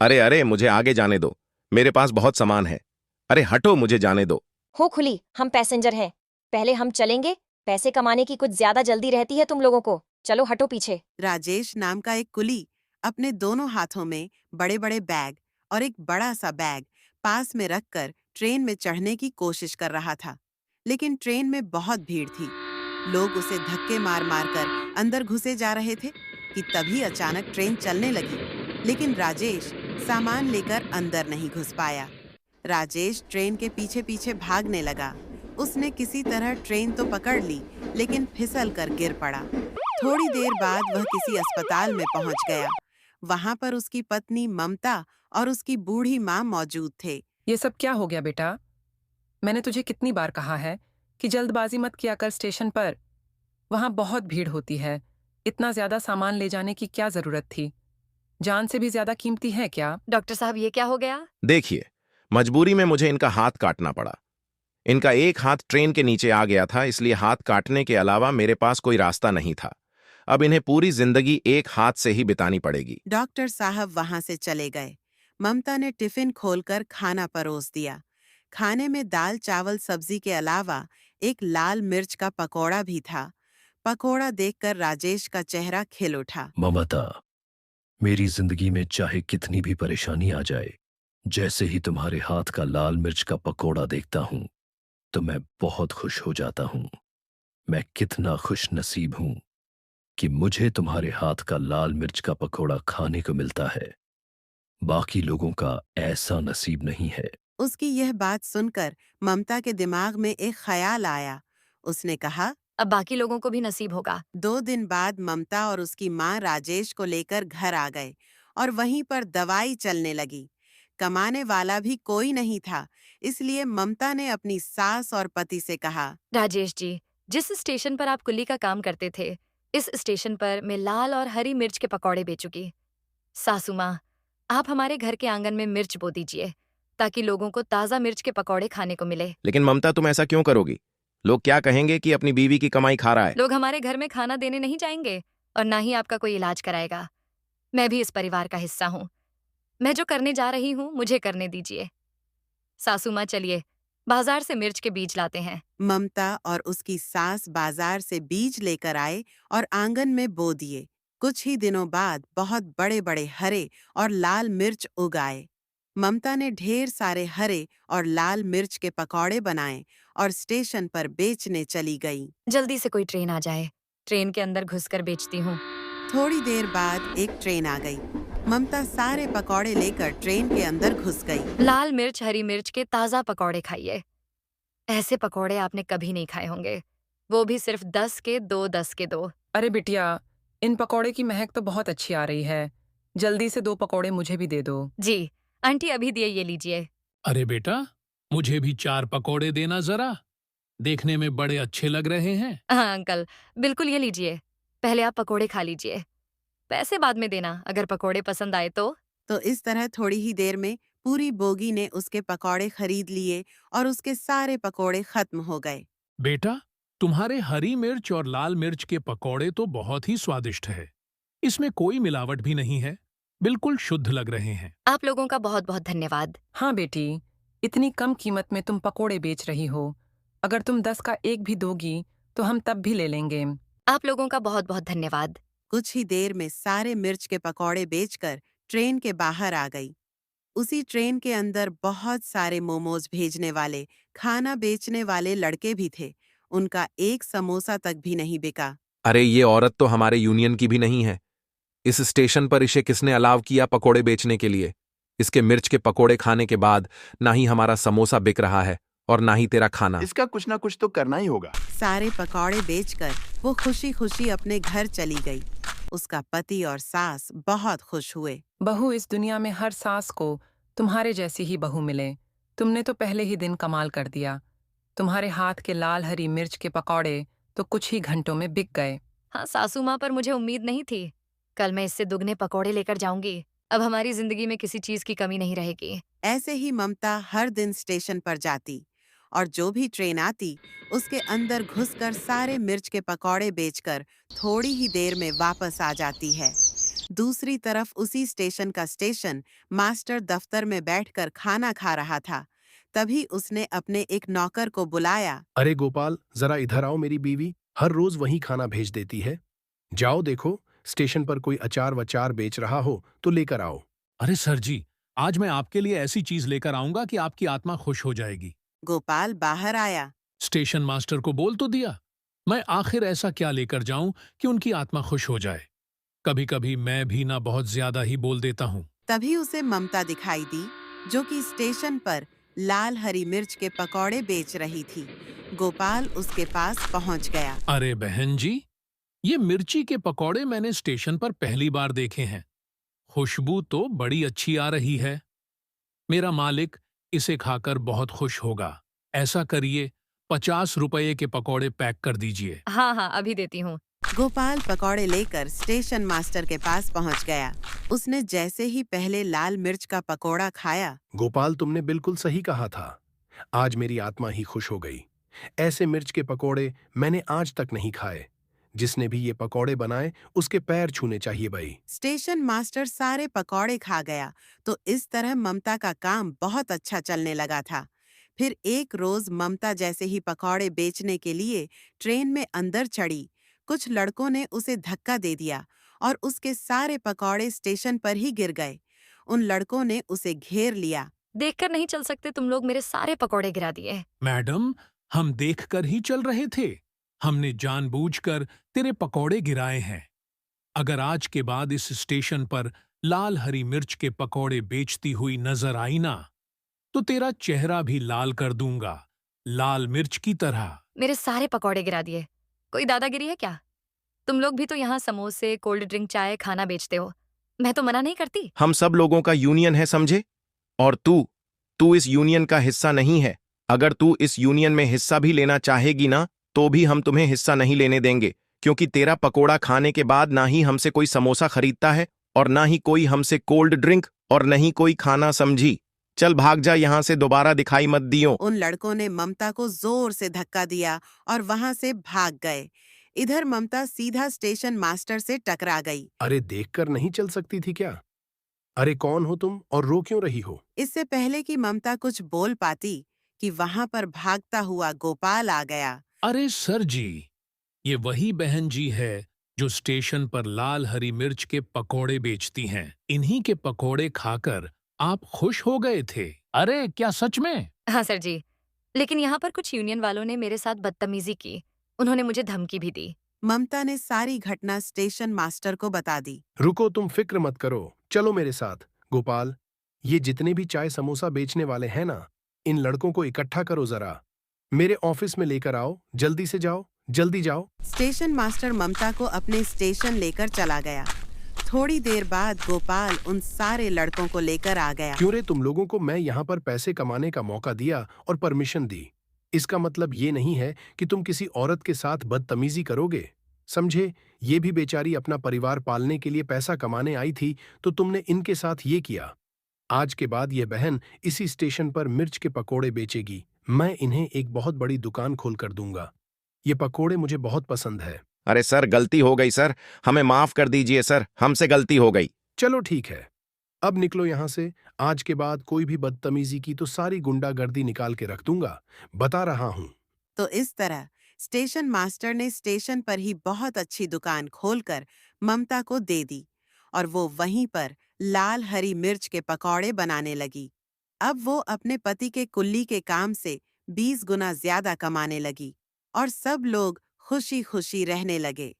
अरे अरे, मुझे आगे जाने दो। मेरे पास बहुत सामान है। अरे हटो, मुझे जाने दो। हो खुली, हम पैसेंजर हैं। पहले हम चलेंगे। पैसे कमाने की कुछ ज्यादा जल्दी रहती है तुम लोगों को। चलो हटो पीछे। राजेश नाम का एक कुली अपने दोनों हाथों में बड़े बड़े बैग और एक बड़ा सा बैग पास में रखकर ट्रेन में चढ़ने की कोशिश कर रहा था। लेकिन ट्रेन में बहुत भीड़ थी। लोग उसे धक्के मार मार कर अंदर घुसे जा रहे थे कि तभी अचानक ट्रेन चलने लगी। लेकिन राजेश सामान लेकर अंदर नहीं घुस पाया। राजेश ट्रेन के पीछे पीछे भागने लगा। उसने किसी तरह ट्रेन तो पकड़ ली, लेकिन फिसल कर गिर पड़ा। थोड़ी देर बाद वह किसी अस्पताल में पहुंच गया। वहां पर उसकी पत्नी ममता और उसकी बूढ़ी माँ मौजूद थे। ये सब क्या हो गया बेटा? मैंने तुझे कितनी बार कहा है कि जल्दबाजी मत किया कर स्टेशन पर। वहां बहुत भीड़ होती है। इतना ज्यादा सामान ले जाने की क्या जरूरत थी? जान से भी ज्यादा कीमती है क्या? डॉक्टर साहब, ये क्या हो गया? देखिए, मजबूरी में मुझे इनका हाथ काटना पड़ा। इनका एक हाथ ट्रेन के नीचे आ गया था, इसलिए हाथ काटने के अलावा मेरे पास कोई रास्ता नहीं था। अब इन्हें पूरी जिंदगी एक हाथ से ही बितानी पड़ेगी। डॉक्टर साहब वहां से चले गए। ममता ने टिफिन खोलकर खाना परोस दिया। खाने में दाल चावल सब्जी के अलावा एक लाल मिर्च का पकौड़ा भी था। पकौड़ा देखकर राजेश का चेहरा खिल उठा। ममता, मेरी जिंदगी में चाहे कितनी भी परेशानी आ जाए, जैसे ही तुम्हारे हाथ का लाल मिर्च का पकोड़ा देखता हूं तो मैं बहुत खुश हो जाता हूं। मैं कितना खुश नसीब हूं कि मुझे तुम्हारे हाथ का लाल मिर्च का पकोड़ा खाने को मिलता है। बाकी लोगों का ऐसा नसीब नहीं है। उसकी यह बात सुनकर ममता के दिमाग में एक ख्याल आया। उसने कहा, अब बाकी लोगों को भी नसीब होगा। 2 दिन बाद ममता और उसकी माँ राजेश को लेकर घर आ गए और वहीं पर दवाई चलने लगी। कमाने वाला भी कोई नहीं था, इसलिए ममता ने अपनी सास और पति से कहा, राजेश जी, जिस स्टेशन पर आप कुली का काम करते थे, इस स्टेशन पर मैं लाल और हरी मिर्च के पकौड़े बेचूंगी। सासू माँ, आप हमारे घर के आंगन में मिर्च बो दीजिए ताकि लोगों को ताज़ा मिर्च के पकौड़े खाने को मिले। लेकिन ममता, तुम ऐसा क्यों करोगी? लोग क्या कहेंगे कि अपनी बीवी की कमाई खा रहा है। लोग हमारे घर में खाना देने नहीं जाएंगे और ना ही आपका कोई इलाज कराएगा। मैं भी इस परिवार का हिस्सा हूँ। मैं जो करने जा रही हूँ मुझे करने दीजिए। सासू माँ, चलिए बाजार से मिर्च के बीज लाते हैं। ममता और उसकी सास बाजार से बीज लेकर आए और आंगन में बो दिए। कुछ ही दिनों बाद बहुत बड़े बड़े हरे और लाल मिर्च उग आए। ममता ने ढेर सारे हरे और लाल मिर्च के पकौड़े बनाए और स्टेशन पर बेचने चली गई। जल्दी से कोई ट्रेन आ जाए, ट्रेन के अंदर घुसकर बेचती हूँ। थोड़ी देर बाद एक ट्रेन आ गई। ममता सारे पकौड़े लेकर ट्रेन के अंदर घुस गई। लाल मिर्च हरी मिर्च के ताज़ा पकौड़े खाइए। ऐसे पकौड़े आपने कभी नहीं खाए होंगे, वो भी सिर्फ 10 के 2, 10 के 2। अरे बिटिया, इन पकौड़े की महक तो बहुत अच्छी आ रही है। जल्दी से 2 पकौड़े मुझे भी दे दो। जी आंटी, अभी दिए, ये लीजिए। अरे बेटा, मुझे भी 4 पकौड़े देना जरा। देखने में बड़े अच्छे लग रहे हैं। हाँ अंकल, बिल्कुल, ये लीजिए। पहले आप पकौड़े खा लीजिए, पैसे बाद में देना अगर पकौड़े पसंद आए तो। तो इस तरह थोड़ी ही देर में पूरी बोगी ने उसके पकौड़े खरीद लिए और उसके सारे पकौड़े खत्म हो गए। बेटा, तुम्हारे हरी मिर्च और लाल मिर्च के पकौड़े तो बहुत ही स्वादिष्ट है। इसमें कोई मिलावट भी नहीं है, बिल्कुल शुद्ध लग रहे हैं। आप लोगों का बहुत बहुत धन्यवाद। हाँ बेटी, इतनी कम कीमत में तुम पकोड़े बेच रही हो। अगर तुम 10 का एक भी दोगी तो हम तब भी ले लेंगे। आप लोगों का बहुत बहुत धन्यवाद। कुछ ही देर में सारे मिर्च के पकौड़े बेचकर ट्रेन के बाहर आ गई। उसी ट्रेन के अंदर बहुत सारे मोमोज भेजने वाले, खाना बेचने वाले लड़के भी थे। उनका एक समोसा तक भी नहीं बिका। अरे, ये औरत तो हमारे यूनियन की भी नहीं है। इस स्टेशन पर इसे किसने अलाव किया पकोड़े बेचने के लिए? इसके मिर्च के पकोड़े खाने के बाद ना ही हमारा समोसा बिक रहा है और ना ही तेरा खाना। इसका कुछ ना कुछ तो करना ही होगा। सारे पकौड़े बेचकर वो खुशी खुशी अपने घर चली गई। उसका पति और सास बहुत खुश हुए। बहू, इस दुनिया में हर सास को तुम्हारे जैसी ही बहू मिले। तुमने तो पहले ही दिन कमाल कर दिया। तुम्हारे हाथ के लाल हरी मिर्च के पकौड़े तो कुछ ही घंटों में बिक गए। हाँ सासू माँ, पर मुझे उम्मीद नहीं थी। कल मैं इससे दुगने पकौड़े लेकर जाऊंगी। अब हमारी जिंदगी में किसी चीज की कमी नहीं रहेगी। ऐसे ही ममता हर दिन स्टेशन पर जाती और जो भी ट्रेन आती उसके अंदर घुसकर सारे मिर्च के पकौड़े बेचकर थोड़ी ही देर में वापस आ जाती है। दूसरी तरफ उसी स्टेशन का स्टेशन मास्टर दफ्तर में बैठकर खाना खा रहा था। तभी उसने अपने एक नौकर को बुलाया। अरे गोपाल, जरा इधर आओ। मेरी बीवी हर रोज वही खाना भेज देती है। जाओ देखो, स्टेशन पर कोई अचार वचार बेच रहा हो तो लेकर आओ। अरे सर जी, आज मैं आपके लिए ऐसी चीज लेकर आऊंगा कि आपकी आत्मा खुश हो जाएगी। गोपाल बाहर आया। स्टेशन मास्टर को बोल तो दिया, मैं आखिर ऐसा क्या लेकर जाऊं कि उनकी आत्मा खुश हो जाए। कभी कभी मैं भी ना बहुत ज्यादा ही बोल देता हूं। तभी उसे ममता दिखाई दी, जो कि स्टेशन पर लाल हरी मिर्च के पकौड़े बेच रही थी। गोपाल उसके पास पहुंच गया। अरे बहन जी, ये मिर्ची के पकौड़े मैंने स्टेशन पर पहली बार देखे हैं। खुशबू तो बड़ी अच्छी आ रही है। मेरा मालिक इसे खाकर बहुत खुश होगा। ऐसा करिए, 50 रुपये के पकौड़े पैक कर दीजिए। हाँ हाँ, अभी देती हूँ। गोपाल पकौड़े लेकर स्टेशन मास्टर के पास पहुंच गया। उसने जैसे ही पहले लाल मिर्च का पकौड़ा खाया। गोपाल, तुमने बिल्कुल सही कहा था। आज मेरी आत्मा ही खुश हो गई। ऐसे मिर्च के पकोड़े मैंने आज तक नहीं खाए। जिसने भी ये पकोड़े बनाए उसके पैर छूने चाहिए भाई। स्टेशन मास्टर सारे पकौड़े खा गया, तो इस तरह ममता का काम बहुत अच्छा चलने लगा था। फिर एक रोज ममता जैसे ही पकौड़े बेचने के लिए ट्रेन में अंदर चढ़ी, कुछ लड़कों ने उसे धक्का दे दिया और उसके सारे पकौड़े स्टेशन पर ही गिर गए। उन लड़कों ने उसे घेर लिया। देखकर नहीं चल सकते तुम लोग, मेरे सारे पकौड़े गिरा दिए। मैडम, हम देखकर ही चल रहे थे। हमने जानबूझकर तेरे पकौड़े गिराए हैं। अगर आज के बाद इस स्टेशन पर लाल हरी मिर्च के पकौड़े बेचती हुई नजर आई ना, तो तेरा चेहरा भी लाल कर दूंगा, लाल मिर्च की तरह। मेरे सारे पकौड़े गिरा दिए। कोई दादागिरी है क्या? तुम लोग भी तो यहाँ समोसे, कोल्ड ड्रिंक, चाय, खाना बेचते हो। मैं तो मना नहीं करती। हम सब लोगों का यूनियन है, समझे? और तू इस यूनियन का हिस्सा नहीं है। अगर तू इस यूनियन में हिस्सा भी लेना चाहेगी ना, तो भी हम तुम्हें हिस्सा नहीं लेने देंगे, क्योंकि तेरा पकोड़ा खाने के बाद ना ही हमसे कोई समोसा खरीदता है और ना ही कोई हमसे कोल्ड ड्रिंक और नहीं कोई खाना, समझी? चल भाग जा यहाँ से, दोबारा दिखाई मत दियो। उन लड़कों ने ममता को जोर से धक्का दिया और वहां से भाग गए। इधर ममता सीधा स्टेशन मास्टर से टकरा गई। अरे, देखकर नहीं चल सकती थी क्या? अरे, कौन हो तुम और रो क्यों रही हो? इससे पहले कि ममता कुछ बोल पाती कि वहां पर भागता हुआ गोपाल आ गया। अरे सर जी, ये वही बहन जी है जो स्टेशन पर लाल हरी मिर्च के पकोड़े बेचती हैं। इन्हीं के पकोड़े खाकर आप खुश हो गए थे। अरे क्या सच में? हाँ सर जी, लेकिन यहाँ पर कुछ यूनियन वालों ने मेरे साथ बदतमीजी की। उन्होंने मुझे धमकी भी दी। ममता ने सारी घटना स्टेशन मास्टर को बता दी। रुको, तुम फिक्र मत करो, चलो मेरे साथ। गोपाल, ये जितने भी चाय समोसा बेचने वाले हैं ना, इन लड़कों को इकट्ठा करो जरा। मेरे ऑफिस में लेकर आओ। जल्दी से जाओ, जल्दी जाओ। स्टेशन मास्टर ममता को अपने स्टेशन लेकर चला गया। थोड़ी देर बाद गोपाल उन सारे लड़कों को लेकर आ गया। क्यों रे, तुम लोगों को मैं यहाँ पर पैसे कमाने का मौका दिया और परमिशन दी। इसका मतलब ये नहीं है कि तुम किसी औरत के साथ बदतमीजी करोगे, समझे? ये भी बेचारी अपना परिवार पालने के लिए पैसा कमाने आई थी, तो तुमने इनके साथ ये किया। आज के बाद ये बहन इसी स्टेशन पर मिर्च के पकोड़े बेचेगी। मैं इन्हें एक बहुत बड़ी दुकान खोल कर दूंगा। ये पकोड़े मुझे बहुत पसंद है। अरे सर, गलती हो गई सर, हमें माफ कर दीजिए सर, हमसे गलती हो गई। चलो ठीक है, अब निकलो यहाँ से। आज के बाद कोई भी बदतमीजी की तो सारी गुंडागर्दी निकाल के रख दूंगा, बता रहा हूँ। तो इस तरह स्टेशन मास्टर ने स्टेशन पर ही बहुत अच्छी दुकान खोलकर ममता को दे दी और वो वहीं पर लाल हरी मिर्च के पकौड़े बनाने लगी। अब वो अपने पति के कुल्ली के काम से 20 गुना ज्यादा कमाने लगी और सब लोग खुशी खुशी रहने लगे।